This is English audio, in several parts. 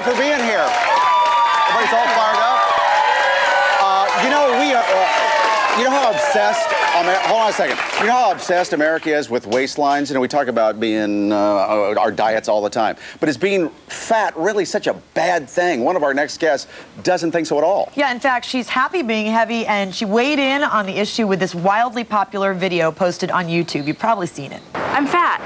all for being here. Everybody's all fired up. You know, we are, you know how obsessed, hold on a second. You know how obsessed America is with waistlines? You know, we talk about being, our diets all the time. But is being fat really such a bad thing? One of our next guests doesn't think so at all. Yeah, in fact, she's happy being heavy, and she weighed in on the issue with this wildly popular video posted on YouTube. You've probably seen it. I'm fat,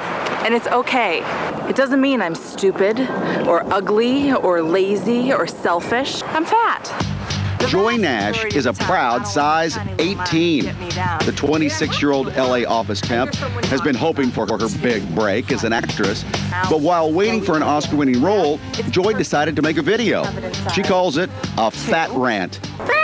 and it's okay. It doesn't mean I'm stupid, or ugly, or lazy, or selfish. I'm fat. Joy Nash is a proud size 18. The 26-year-old LA office temp has been hoping for her big break as an actress. But while waiting for an Oscar-winning role, Joy decided to make a video. She calls it a fat rant. Fat!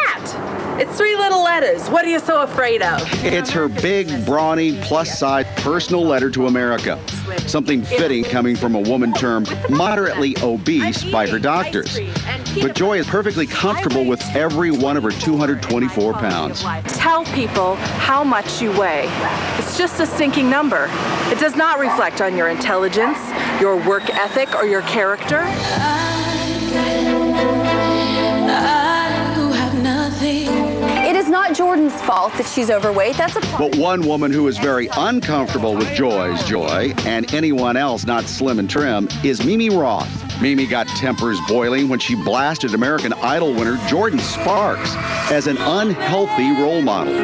It's 3 little letters. What are you so afraid of? It's her big, brawny, plus-size personal letter to America. Something fitting coming from a woman termed moderately obese by her doctors. But Joy is perfectly comfortable with every one of her 224 pounds. Tell people how much you weigh. It's just a stinking number. It does not reflect on your intelligence, your work ethic, or your character. It is not Jordan's fault that she's overweight. That's a problem. But one woman who is very uncomfortable with Joy's joy, and anyone else not slim and trim, is Mimi Roth. Mimi got tempers boiling when she blasted American Idol winner Jordan Sparks as an unhealthy role model.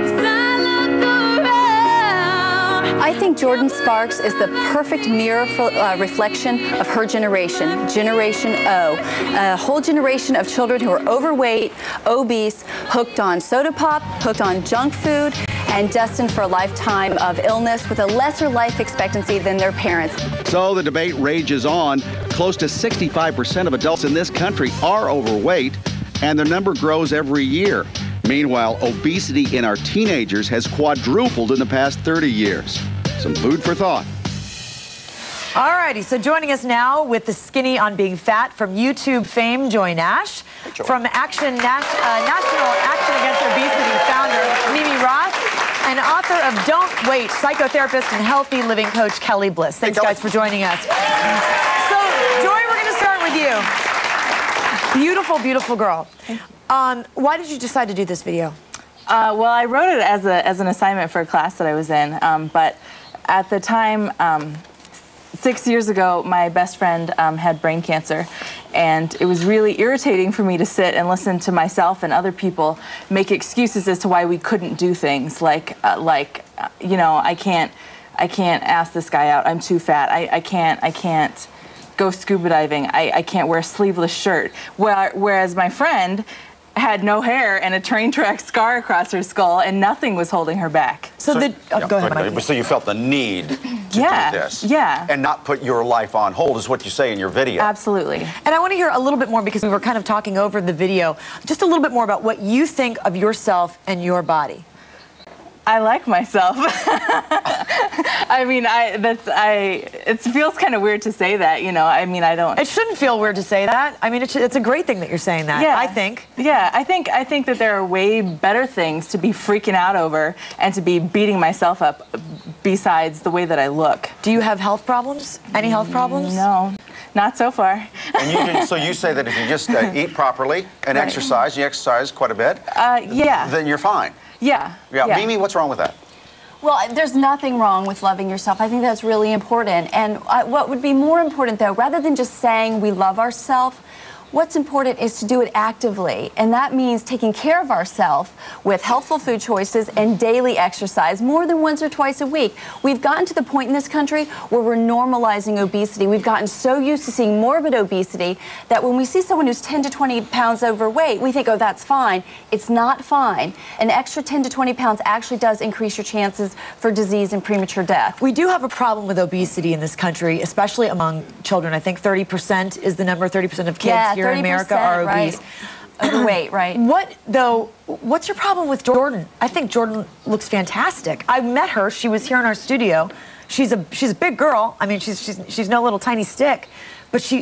I think Jordan Sparks is the perfect mirror for reflection of her generation, Generation O. A whole generation of children who are overweight, obese, hooked on soda pop, hooked on junk food, and destined for a lifetime of illness with a lesser life expectancy than their parents. So the debate rages on. Close to 65% of adults in this country are overweight, and the number grows every year. Meanwhile, obesity in our teenagers has quadrupled in the past 30 years. Some food for thought. All righty, so joining us now with the skinny on being fat from YouTube fame, Joy Nash. From National Action Against Obesity founder, Mimi Roth. And author of Don't Wait, psychotherapist and healthy living coach, Kelly Bliss. Thanks, guys, for joining us. So, Joy, we're going to start with you. Beautiful, beautiful girl. Why did you decide to do this video? Well, I wrote it as an assignment for a class that I was in, but at the time, 6 years ago, my best friend had brain cancer, and it was really irritating for me to sit and listen to myself and other people make excuses as to why we couldn't do things, like you know, I can't ask this guy out, I'm too fat, I can't go scuba diving, I can't wear a sleeveless shirt, whereas my friend had no hair and a train track scar across her skull, and nothing was holding her back. So go ahead, Mike. So you felt the need to do this. Yeah. And not put your life on hold is what you say in your video. Absolutely. And I want to hear a little bit more, because we were kind of talking over the video, just a little bit more about what you think of yourself and your body. I like myself. I mean, it feels kind of weird to say that, you know. I mean, I don't. It shouldn't feel weird to say that. I mean, it's a great thing that you're saying that. Yeah. I think. Yeah, I think that there are way better things to be freaking out over and to be beating myself up besides the way that I look. Do you have health problems? Any health problems? No, not so far. And so you say that if you just eat properly and exercise, you exercise quite a bit. Yeah. Then you're fine. Yeah. Mimi, what's wrong with that? Well, there's nothing wrong with loving yourself. I think that's really important. And what would be more important, though, rather than just saying we love ourselves, what's important is to do it actively. And that means taking care of ourselves with healthful food choices and daily exercise, more than once or twice a week. We've gotten to the point in this country where we're normalizing obesity. We've gotten so used to seeing morbid obesity that when we see someone who's 10 to 20 pounds overweight, we think, oh, that's fine. It's not fine. An extra 10 to 20 pounds actually does increase your chances for disease and premature death. We do have a problem with obesity in this country, especially among children. I think 30% is the number, 30% of kids here in America are obese. Right. Overweight, right. What's your problem with Jordan? I think Jordan looks fantastic. I met her. She was here in our studio. she's a big girl. I mean, she's no little tiny stick. But she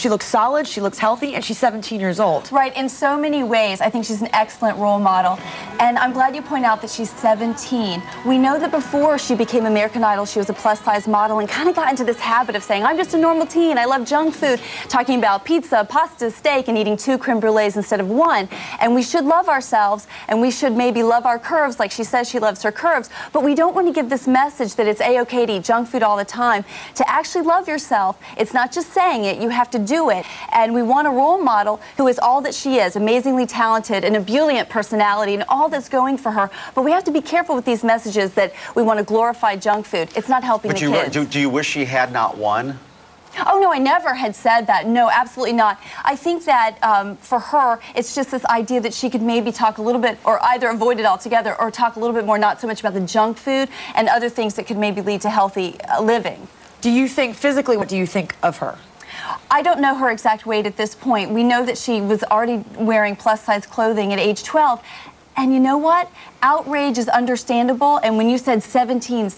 looks solid, she looks healthy, and she's 17 years old. Right, in so many ways, I think she's an excellent role model. And I'm glad you point out that she's 17. We know that before she became American Idol, she was a plus-size model and kind of got into this habit of saying, I'm just a normal teen, I love junk food, talking about pizza, pasta, steak, and eating 2 creme brulees instead of 1. And we should love ourselves, and we should maybe love our curves like she says she loves her curves, but we don't want to give this message that it's A-okay to eat junk food all the time. To actually love yourself, it's not just saying it, you have to do it. And we want a role model who is all that she is, amazingly talented, an ebullient personality, and all that's going for her. But we have to be careful with these messages that we want to glorify junk food. It's not helping the kids. Do you wish she had not won? Oh, no, I never had said that. No, absolutely not. I think that for her, it's just this idea that she could maybe talk a little bit, or either avoid it altogether, or talk a little bit more, not so much about the junk food and other things that could maybe lead to healthy living. Do you think, physically, what do you think of her? I don't know her exact weight at this point. We know that she was already wearing plus-size clothing at age 12. And you know what? Outrage is understandable. And when you said 17,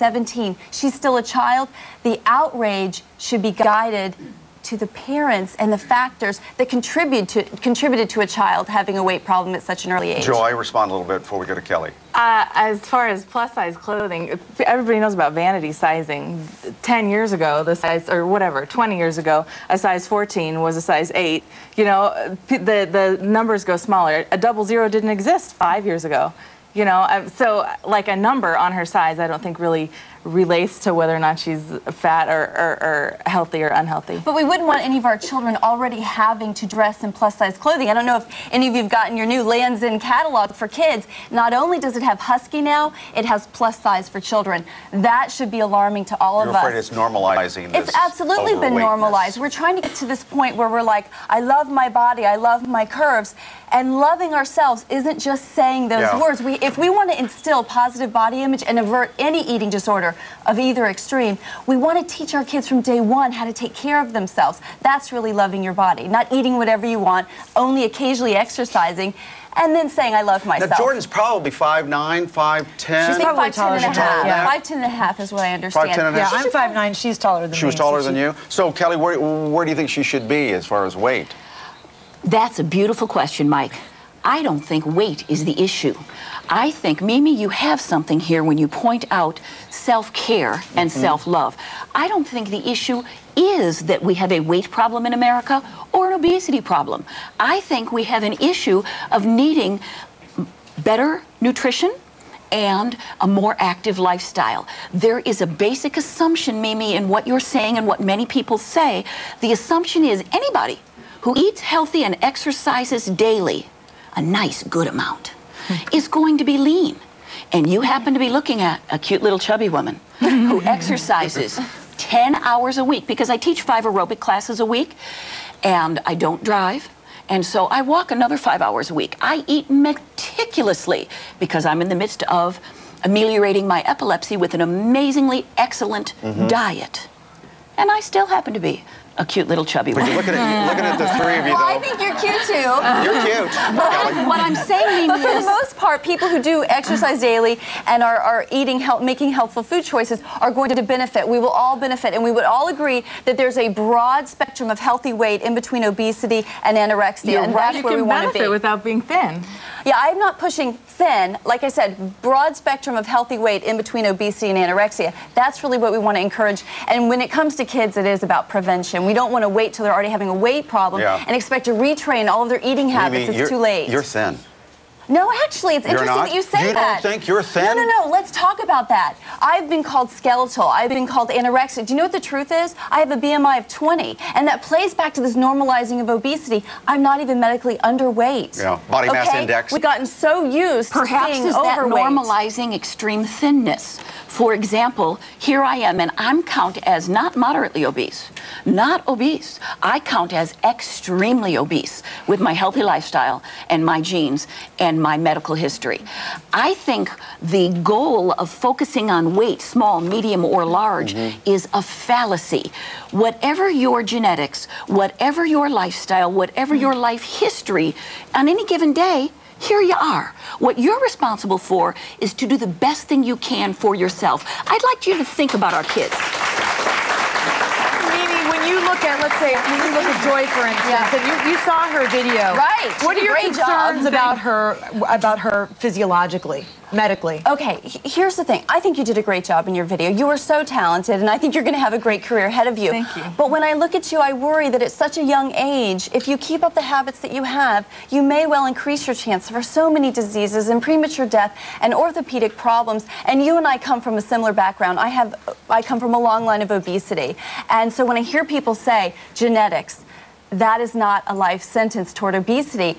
she's still a child. The outrage should be guided to the parents and the factors that contributed to a child having a weight problem at such an early age. Joy, respond a little bit before we go to Kelly. As far as plus-size clothing, everybody knows about vanity sizing. 10 years ago, the size, or whatever, 20 years ago, a size 14 was a size 8. You know, the numbers go smaller. A 00 didn't exist 5 years ago. You know, so like a number on her size, I don't think really relates to whether or not she's fat or healthy or unhealthy. But we wouldn't want any of our children already having to dress in plus-size clothing. I don't know if any of you have gotten your new Lands' End catalog for kids. Not only does it have husky now, it has plus-size for children. That should be alarming to all of us. You're afraid it's normalizing this? It's absolutely been normalized. We're trying to get to this point where we're like, I love my body, I love my curves. And loving ourselves isn't just saying those words. If we want to instill positive body image and avert any eating disorder of either extreme, we want to teach our kids from day one how to take care of themselves. That's really loving your body. Not eating whatever you want, only occasionally exercising, and then saying, I love myself. Now, Jordan's probably 5'9", 5'10". She's probably taller than her. Yeah. 5'10" and a half is what I understand. 5'10" and a half. Yeah, I'm 5'9". She's taller than me. She was taller than you? So, Kelly, where do you think she should be as far as weight? That's a beautiful question, Mike. I don't think weight is the issue. I think, Mimi, you have something here when you point out self-care and self-love. I don't think the issue is that we have a weight problem in America or an obesity problem. I think we have an issue of needing better nutrition and a more active lifestyle. There is a basic assumption, Mimi, in what you're saying and what many people say. The assumption is anybody who eats healthy and exercises daily, a nice, good amount, is going to be lean. And you happen to be looking at a cute little chubby woman who exercises 10 hours a week, because I teach 5 aerobic classes a week, and I don't drive, and so I walk another 5 hours a week. I eat meticulously because I'm in the midst of ameliorating my epilepsy with an amazingly excellent diet. And I still happen to be a cute little chubby one. Looking at the three of you, Well, though. I think you're cute, too. You're cute. What I'm saying, Mimi, But for is the most part, people who do exercise daily and are making healthful food choices are going to benefit. We will all benefit, and we would all agree that there's a broad spectrum of healthy weight in between obesity and anorexia, and that's where we want to be. You can benefit without being thin. Yeah, I'm not pushing thin. Like I said, broad spectrum of healthy weight in between obesity and anorexia. That's really what we want to encourage. And when it comes to kids, it is about prevention. We don't want to wait till they're already having a weight problem and expect to retrain all of their eating habits. It's too late. You're thin. No, actually, it's interesting that you say that. You don't think you're thin? No, no, no. Let's talk about that. I've been called skeletal. I've been called anorexic. Do you know what the truth is? I have a BMI of 20, and that plays back to this normalizing of obesity. I'm not even medically underweight. Yeah, body mass index. We've gotten so used to seeing is that overweight. normalizing extreme thinness. For example, here I am, and I'm counted as not moderately obese, not obese. I count as extremely obese with my healthy lifestyle and my genes and my medical history. I think the goal of focusing on weight, small, medium, or large, is a fallacy. Whatever your genetics, whatever your lifestyle, whatever your life history, on any given day, here you are. What you're responsible for is to do the best thing you can for yourself. I'd like you to think about our kids. When you look at, let's say, when you look at Joy, for instance, and you saw her video. Right. What are your concerns about her physiologically, medically? Okay, here's the thing. I think you did a great job in your video. You are so talented, and I think you're going to have a great career ahead of you. Thank you. But when I look at you, I worry that at such a young age, if you keep up the habits that you have, you may well increase your chance for so many diseases and premature death and orthopedic problems. And you and I come from a similar background. I come from a long line of obesity. And so when I hear people say genetics, that is not a life sentence toward obesity.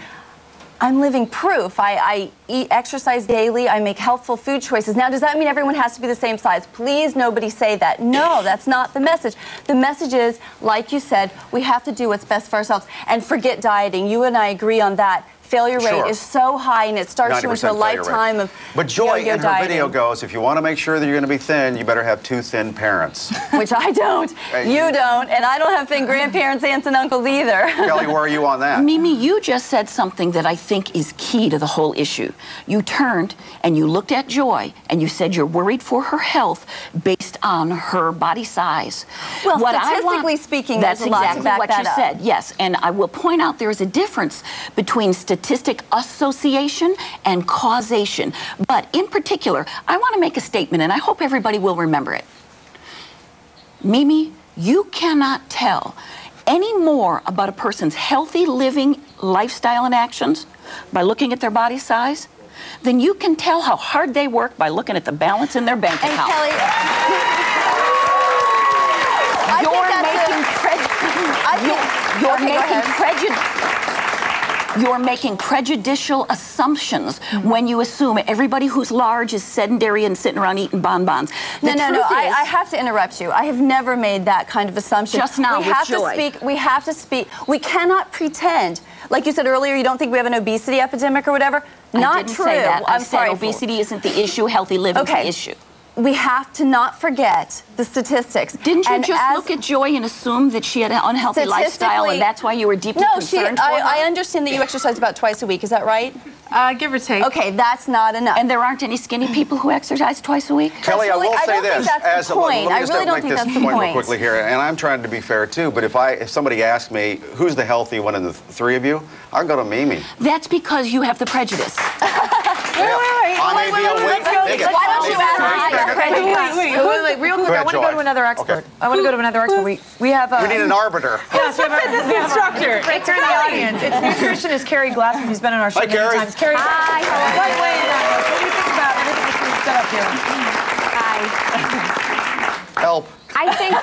I'm living proof. I eat, exercise daily. I make healthful food choices. Now, does that mean everyone has to be the same size? Please, nobody say that. No, that's not the message. The message is, like you said, we have to do what's best for ourselves and forget dieting. You and I agree on that. Failure rate is so high, and it starts you into a lifetime of But Joy, yo-yo in her dieting. video goes, if you want to make sure that you're going to be thin, you better have 2 thin parents. Which I don't, you don't, and I don't have thin grandparents, aunts, and uncles either. Kelly, where are you on that? Mimi, you just said something that I think is key to the whole issue. You turned and you looked at Joy and you said you're worried for her health based on her body size. Well, statistically speaking, that's there's a lot to exactly back what that you up. said. Yes, and I will point out there is a difference between statistic association and causation. But in particular, I want to make a statement, and I hope everybody will remember it. Mimi, you cannot tell any more about a person's healthy living lifestyle and actions by looking at their body size than you can tell how hard they work by looking at the balance in their bank And account. Kelly, You're making prejudicial assumptions when you assume everybody who's large is sedentary and sitting around eating bonbons. No, I have to interrupt you. I have never made that kind of assumption. Just now we with have Joy. to speak. We have to speak. We cannot pretend. Like you said earlier, you don't think we have an obesity epidemic or whatever. Not I didn't true. say that. I I'm said sorry. obesity isn't the issue, healthy living's the issue. We have to not forget the statistics. Didn't you just look at Joy and assume that she had an unhealthy lifestyle and that's why you were deeply concerned for her? I understand that you exercise about twice a week. Is that right? Give or take. Okay, that's not enough. And there aren't any skinny people who exercise twice a week? Kelly, I will say this. That's the point. I really don't think that's the point. Real quickly here, and I'm trying to be fair too, but if somebody asked me, who's the healthy one in the 3 of you, I'll go to Mimi. That's because you have the prejudice. I may be a weak bigot. Why don't you ask me? Wait, real quick, I want to go to another expert. Okay. I want to go to another expert. We have We need an arbiter. Yes, we have a instructor. Right here in the audience. It's nutritionist Carrie Glassman, who's been on our show many Carrie. times. Carrie, Hi, how are what way what do you think about everything that's being set up here? Help. I think,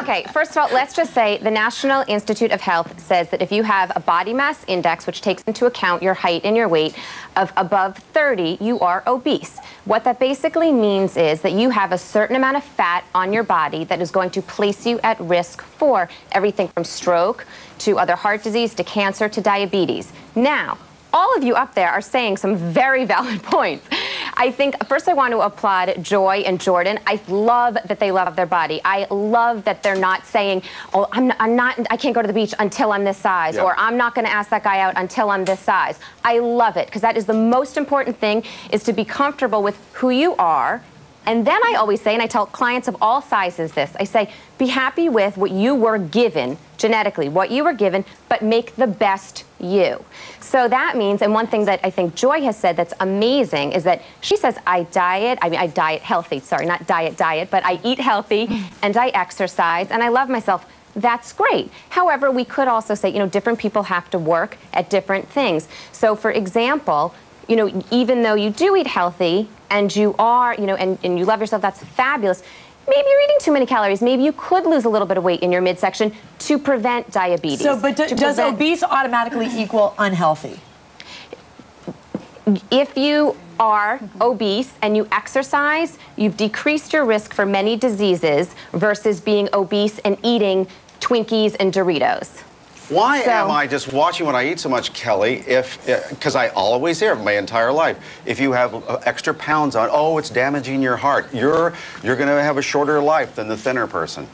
okay, first of all, let's just say the National Institute of Health says that if you have a body mass index, which takes into account your height and your weight, of above 30, you are obese. What that basically means is that you have a certain amount of fat on your body that is going to place you at risk for everything from stroke to other heart disease to cancer to diabetes. Now, all of you up there are saying some very valid points. I think, first I want to applaud Joy and Jordan. I love that they love their body. I love that they're not saying, oh, I can't go to the beach until I'm this size, or I'm not going to ask that guy out until I'm this size. I love it, because that is the most important thing, is to be comfortable with who you are. And then I always say, and I tell clients of all sizes this, I say, be happy with what you were given genetically, what you were given, but make the best you. So that means, and one thing that I think Joy has said that's amazing is that she says, I diet healthy, sorry, not diet, but I eat healthy and I exercise and I love myself. That's great. However, we could also say, different people have to work at different things. So for example, even though you do eat healthy and you are, and you love yourself, that's fabulous. Maybe you're eating too many calories. Maybe you could lose a little bit of weight in your midsection to prevent diabetes. So, but does obese automatically equal unhealthy? If you are obese and you exercise, you've decreased your risk for many diseases versus being obese and eating Twinkies and Doritos. Why am I just watching when I eat so much, Kelly, because I always hear my entire life, if you have extra pounds on, oh, it's damaging your heart. You're going to have a shorter life than the thinner person.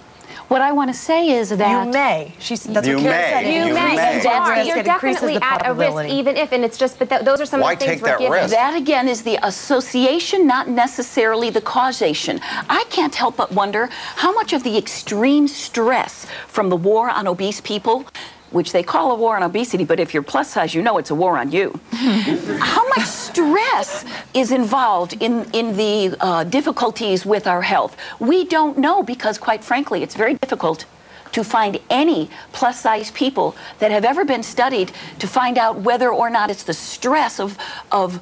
What I want to say is that you may. That's You what Karen said. may. You may. That's That's risk. you're It increases definitely the at a risk, probability. even if, and it's just, but those are some Why of the things take we're that given. risk? that again is the association, not necessarily the causation. I can't help but wonder how much of the extreme stress from the war on obese people, which they call a war on obesity, but if you're plus size, you know it's a war on you. How much stress is involved in the difficulties with our health? We don't know because, quite frankly, it's very difficult to find any plus size people that have ever been studied to find out whether or not it's the stress of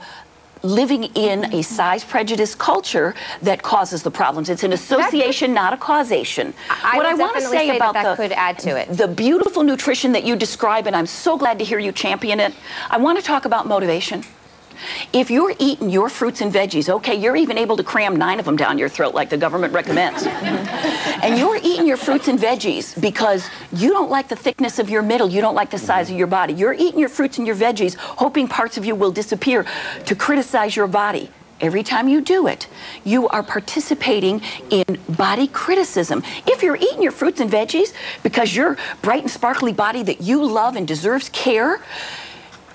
living in a size prejudice culture that causes the problems. It's an association, not a causation. What I want to say about that could add to it. The beautiful nutrition that you describe, and I'm so glad to hear you champion it, I want to talk about motivation. If you're eating your fruits and veggies, okay, you're even able to cram 9 of them down your throat like the government recommends. And you're eating your fruits and veggies because you don't like the thickness of your middle, you don't like the size of your body. You're eating your fruits and your veggies, hoping parts of you will disappear to criticize your body. Every time you do it, you are participating in body criticism. If you're eating your fruits and veggies because your bright and sparkly body that you love and deserves care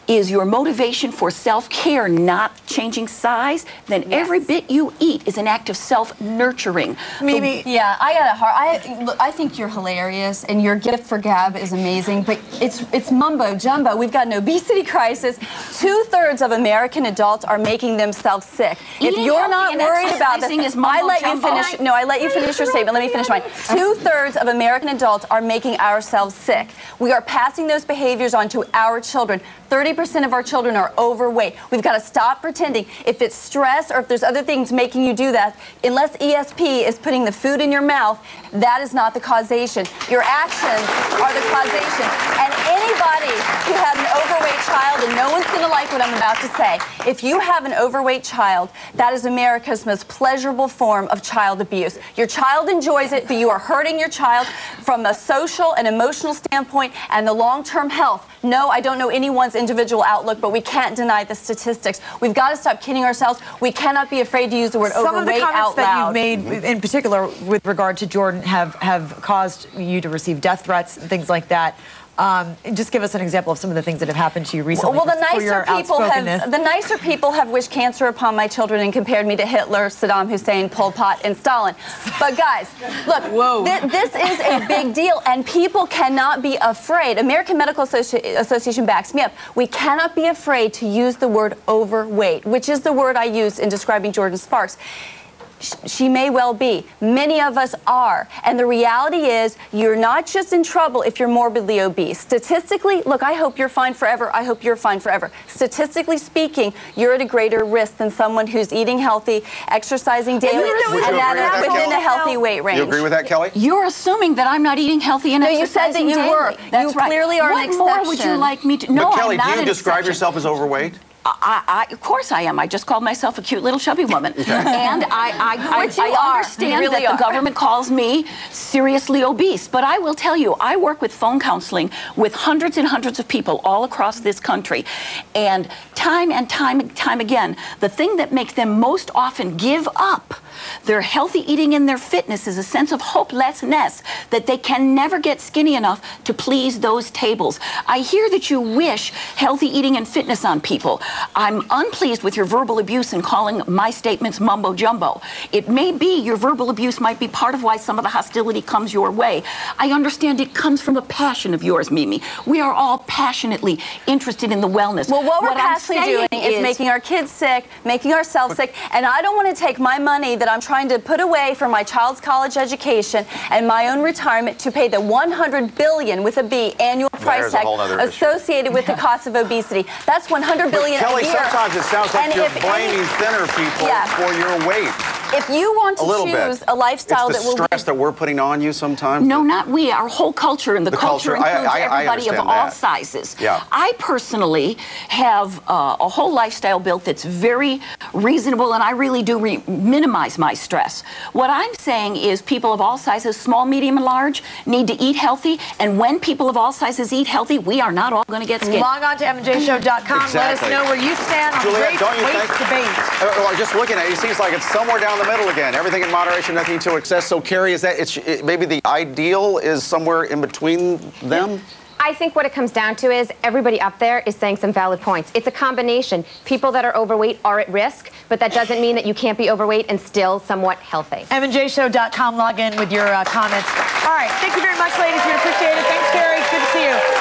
is your motivation for self-care, not changing size, then every bit you eat is an act of self-nurturing. Mimi, Yeah, I got a hard. I think you're hilarious, and your gift for gab is amazing. But it's mumbo jumbo. We've got an obesity crisis. 2/3 of American adults are making themselves sick. If Eating you're not healthy and worried about this, exercising is I let you mumbo-jumbo. finish. No, I let you finish your statement. Let me finish mine. 2/3 of American adults are making ourselves sick. We are passing those behaviors on to our children. 30% of our children are overweight. We've got to stop pretending. If it's stress or if there's other things making you do that, unless ESP is putting the food in your mouth, that is not the causation. Your actions are the causation. And anybody who has an overweight child, and no one's going to like what I'm about to say, if you have an overweight child, that is America's most pleasurable form of child abuse. Your child enjoys it, but you are hurting your child from a social and emotional standpoint and the long-term health. No, I don't know anyone's individual outlook, but we can't deny the statistics. We've got to stop kidding ourselves. We cannot be afraid to use the word some of the overweight comments out that loud. you've made, in particular with regard to Jordan, have caused you to receive death threats and things like that. Just give us an example of some of the things that have happened to you recently. Well, the for your nicer people have wished cancer upon my children and compared me to Hitler, Saddam Hussein, Pol Pot, and Stalin. But guys, look, this is a big deal, and people cannot be afraid. American Medical Association backs me up. We cannot be afraid to use the word overweight, which is the word I use in describing Jordan Sparks. She may well be. Many of us are. And the reality is, you're not just in trouble if you're morbidly obese. Statistically, look, I hope you're fine forever. I hope you're fine forever. Statistically speaking, you're at a greater risk than someone who's eating healthy, exercising daily, and that is within a healthy weight range. You agree with that, Kelly? You're assuming that I'm not eating healthy and you said that you daily. were. That's You right. clearly are an What more would you exception. like me to? No, But Kelly, I'm not do you an describe exception. yourself as overweight? Of course I am. I just called myself a cute little chubby woman. And I understand You really that are. the government calls me seriously obese. But I will tell you, I work with phone counseling with hundreds and hundreds of people all across this country. And time again, the thing that makes them most often give up their healthy eating and their fitness is a sense of hopelessness that they can never get skinny enough to please those tables. I hear that you wish healthy eating and fitness on people. I'm unpleased with your verbal abuse and calling my statements mumbo jumbo. It may be your verbal abuse might be part of why some of the hostility comes your way. I understand it comes from a passion of yours, Mimi. We are all passionately interested in the wellness. Well, what we're I'm passionately saying doing is making our kids sick, making ourselves sick, and I don't want to take my money that I'm trying to put away for my child's college education and my own retirement to pay the $100 billion with a B annual price tag associated with the cost of obesity. That's $100 billion Kelly, a year. sometimes it sounds like And you're if blaming thinner people for your weight. If you want to choose a lifestyle it's that the will stress that we're putting on you sometimes. No, not we. Our whole culture, and the culture includes everybody of all sizes. Yeah. I personally have a whole lifestyle built that's very reasonable, and I really do minimize my stress. What I'm saying is people of all sizes, small, medium, and large, need to eat healthy, and when people of all sizes eat healthy, we are not all going to get skinny. Log on to mjshow.com. Exactly. Let us know where you stand on Juliet, the don't you weight think, debate. just looking at it, it seems like it's somewhere down the middle again. Everything in moderation, nothing to excess. So, Carrie, is that maybe the ideal is somewhere in between them? I think what it comes down to is everybody up there is saying some valid points. It's a combination. People that are overweight are at risk, but that doesn't mean that you can't be overweight and still somewhat healthy. MNJShow.com, log in with your comments. All right, thank you very much, ladies. We appreciate it. Thanks, Carrie. Good to see you.